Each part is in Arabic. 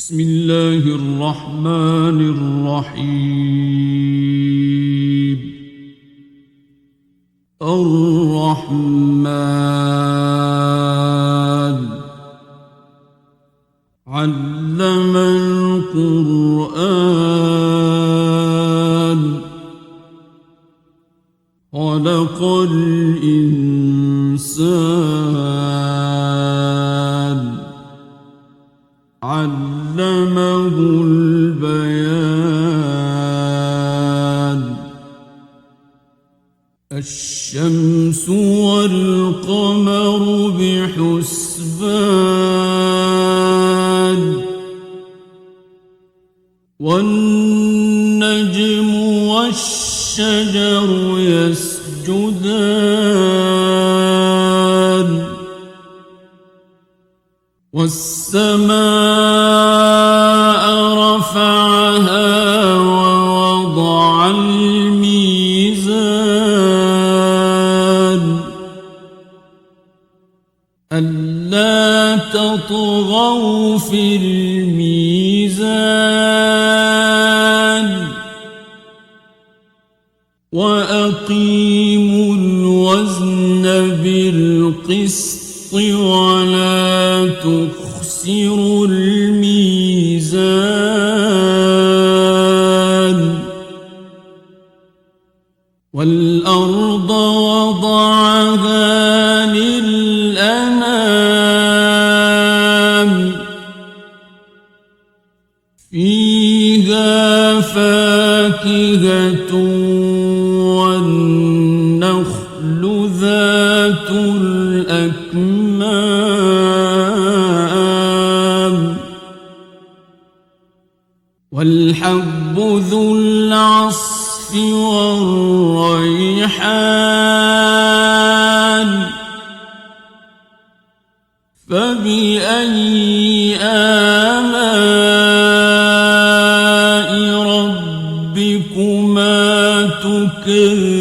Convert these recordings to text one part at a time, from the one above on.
بسم الله الرحمن الرحيم. الرحمن علم القرآن خلق الإنسان علمه البيان. الشمس والقمر بحسبان والنجم والشجر يسجدان والسماء رفعها ووضع الميزان ألا تطغوا في الميزان وأقيموا الوزن بالقسط ولا تخسروا الميزان والأرض وضعها للأنام فيها فاكهة والنخل ذات الأكمام والحب ذو العصف والريحان فبأي آلاء ربكما تكذبان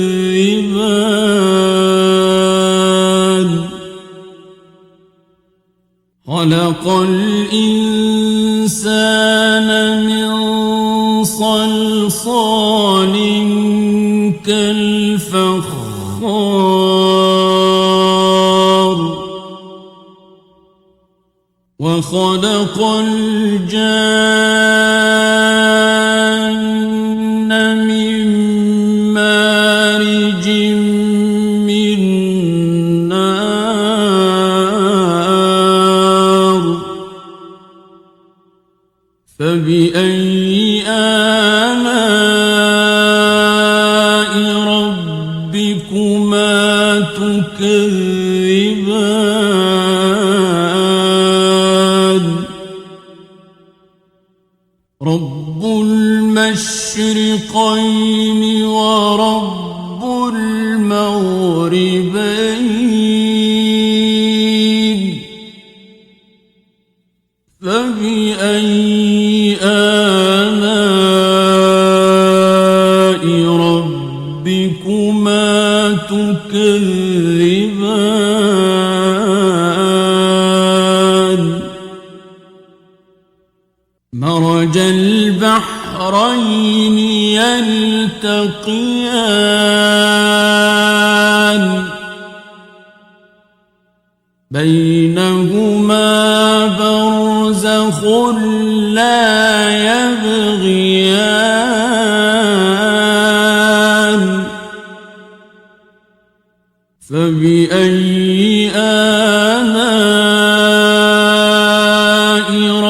خلق الإنسان من صلصال كالفخار وخلق الجان من مارج من نار فبأي آلاء ربكما تكذبان رب المشرقين ورب المغربين فبأي آلاء ربكما تكذبان مرج البحرين يلتقيان بينهما برزخ لا يبغيان فبأي آلاء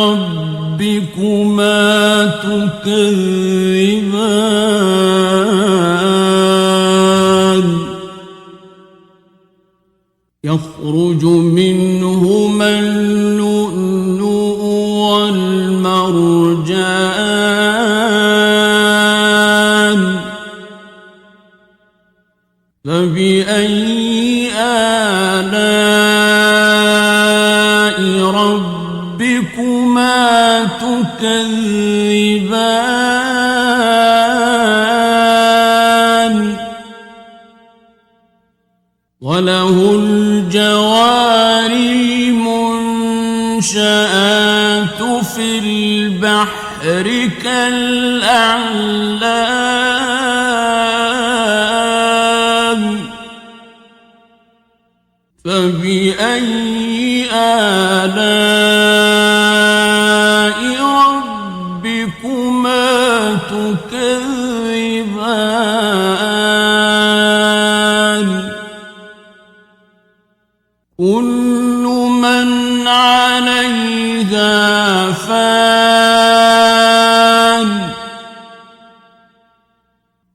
ربكما تكذبان يخرج منهما اللؤلؤ والمرجان فبأي آلاء ربكما تكذبان وله الجوار المنشآت في في البحر كالأعلام فبأي آلاء ربكما تكذبان كل من عليها فان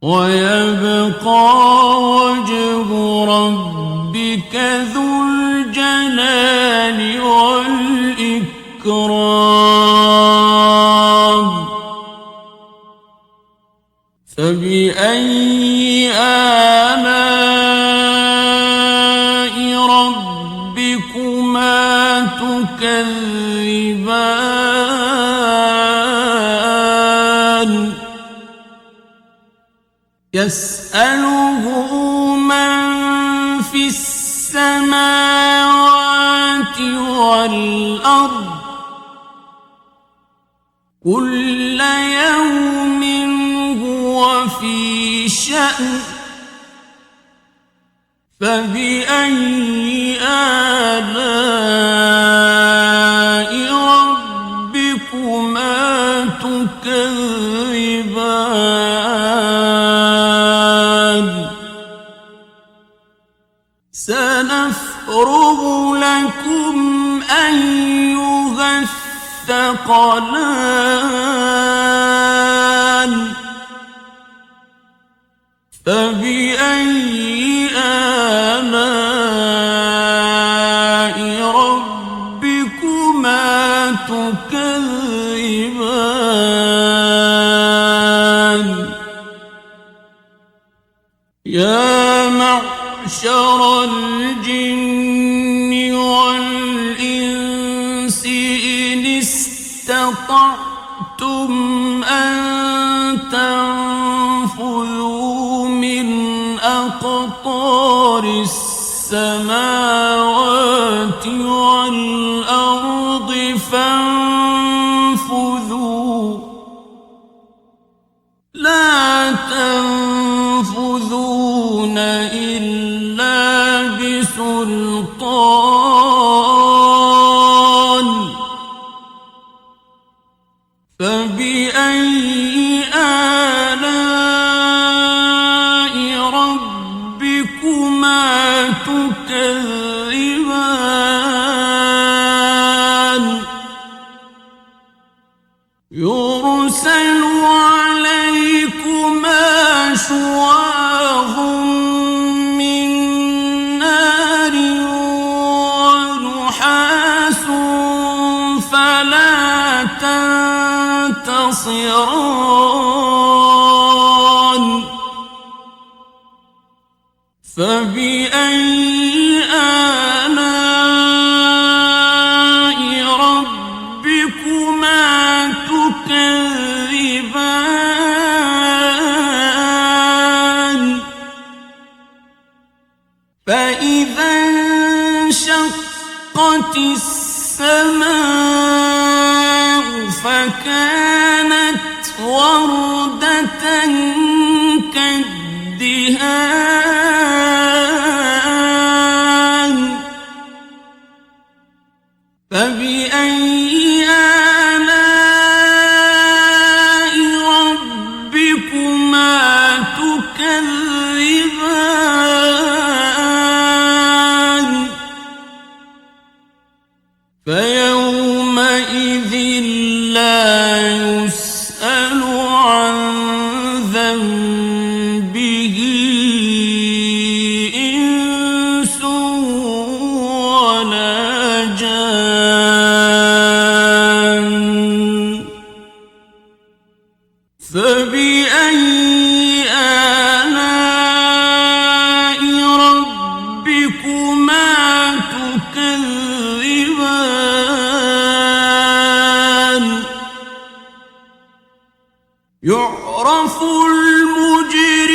ويبقى وجه ربك ذو الجلال والإكرام فبأي آلاء ربكما تكذبان يسأله من في السماوات والأرض كل يوم هو في شأن فبأي آلاء ربكما تكذبان سنفرغ لكم أيها الثقلان فبأي آلاء ربكما تكذبان يا معشر الجن والإنس إن استطعتم أن تنفذوا من أقطار السماوات والأرض فانفذوا لا تنفذون إلا بسلطان فبأي آلاء ربكما تكذبان يرسل عليكما شواظ من نار ونحاس فلا تنتصران فبأي آلاء ربكما تكذبان فإذا انشقت السماء فكانت وردة كالدهان فبأي آلاء ربكما تكذبان فيومئذ لا يسأل عن ذنبه إنس ولا جان فبأي آلاء ربكما تكذبان يعرف المجرمون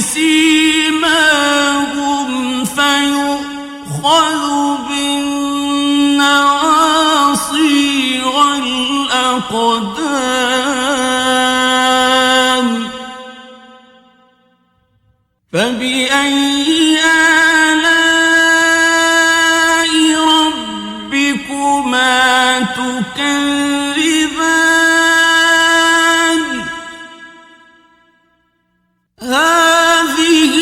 بسيماهم فيؤخذ بالنواصي الأقدام فبأي آلاء ربكما تكذبان هذه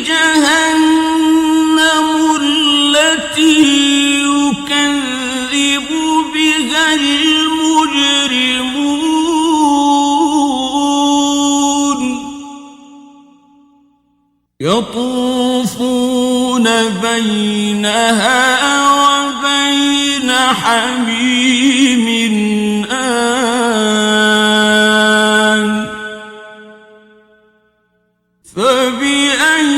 جهنم التي يكذب بها المجرمون يطوفون بينها وبين حميم آن فبأي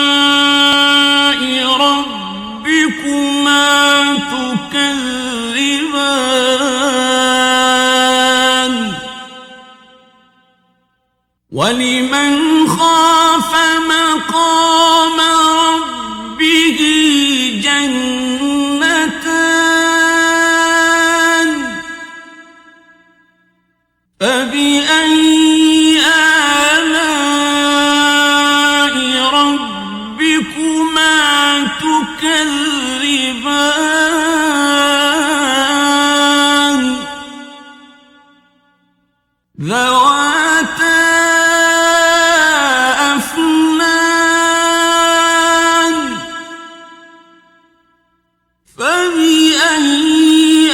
آلاء ربكما تكذبان ولمن خاف مقام ربه جنتان فبأي آلاء ربكما تكذبان ذواتا أفنان فبأي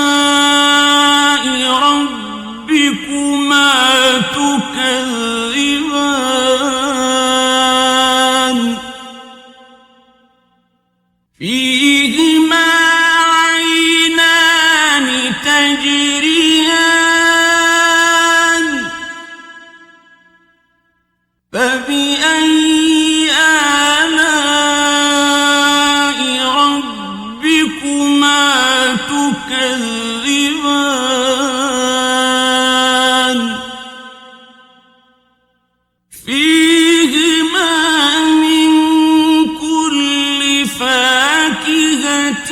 آلاء ربكما تكذبان فيهما عينان تجريان فبأي آلاء ربكما تكذبان فيهما من كل فاكهة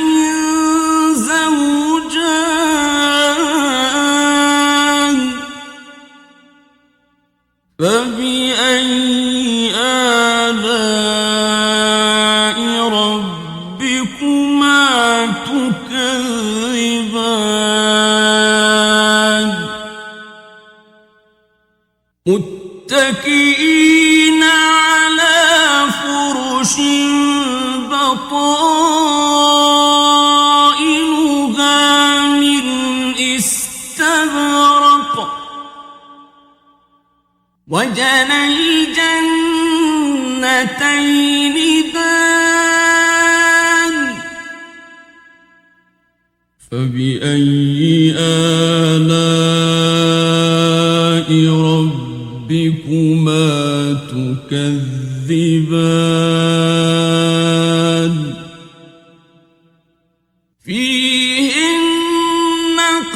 زوجان فبأي آلاء ربكما تكذبان متكئين على فرش بطائنها من استبرق وجنى الجنتين دان فبأي آلاء ربكما تكذبان فيهن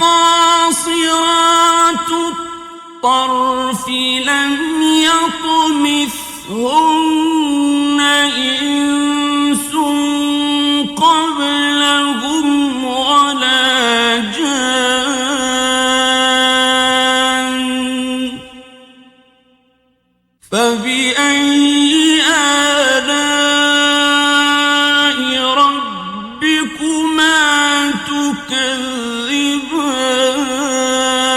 قاصرات الطرف لم يطمثهن إنس قبلهم ولا جان فبأي آلاء ربكما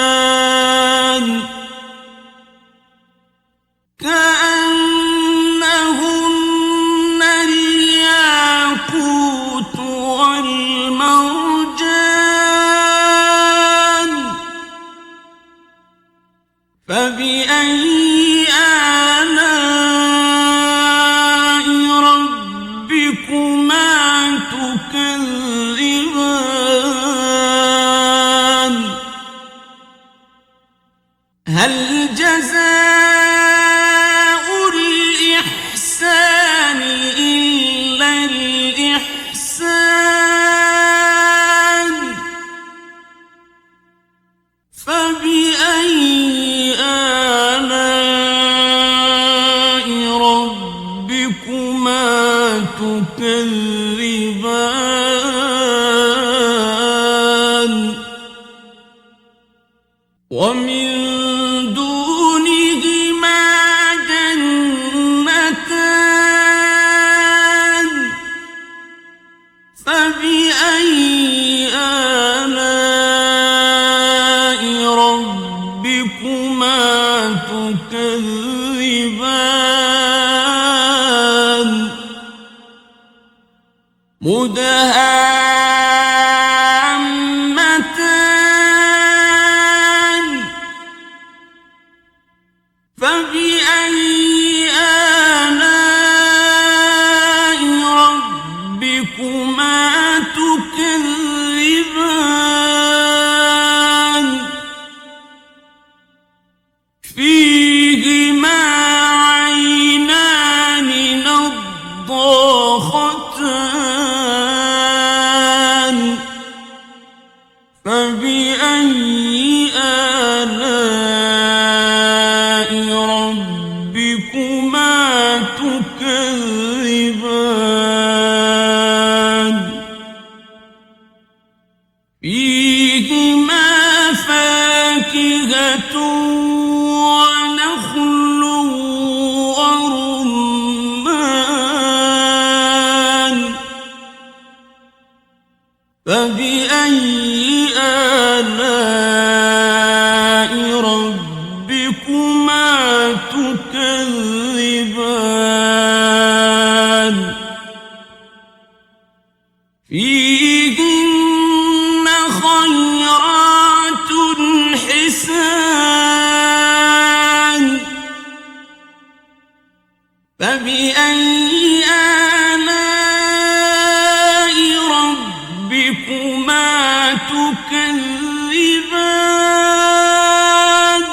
تكذبان كأنهن الياقوت والمرجان فبأي آلاء ربكما تكذبان هل جزاء الإحسان إلا الإحسان فبأي آلاء ربكما تكذبان ومن دونهما جنتان فبأي آلاء ربكما تكذبان مدهامتان فبأي آلاء ربكما تكذبان فيهما عينان نضاختان فبأي آلاء ربكما تكذبان فيهما فاكهة ونخل ورمان فبأي آلاء ربكما تكذبان فيهن خيرات حسان فبأي آلاء ربكما تكذبان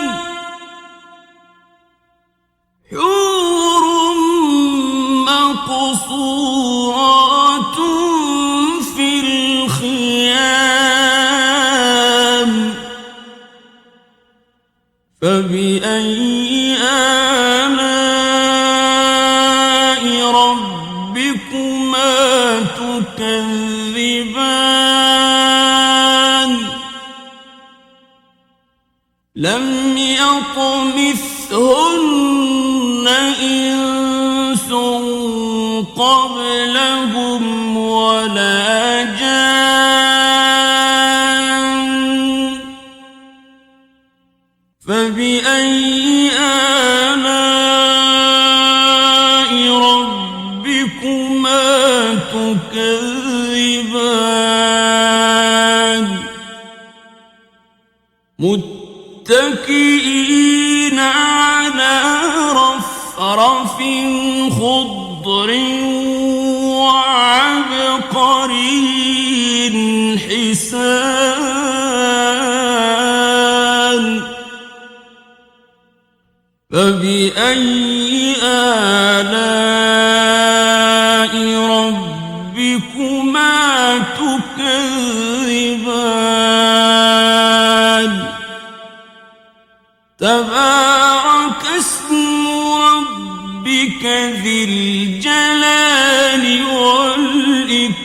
حور مقصورات في الخيام فبأي آلاء ربكما تكذبان لم يطمثهن إنس قبلهم ولا جان فبأي آلاء ربكما تكذبان متكئين على رفرف خضر وعبقري حسان فبأي آلاء ربكما تكذبان تبارك اسم ربك ذي الجلال والإكرام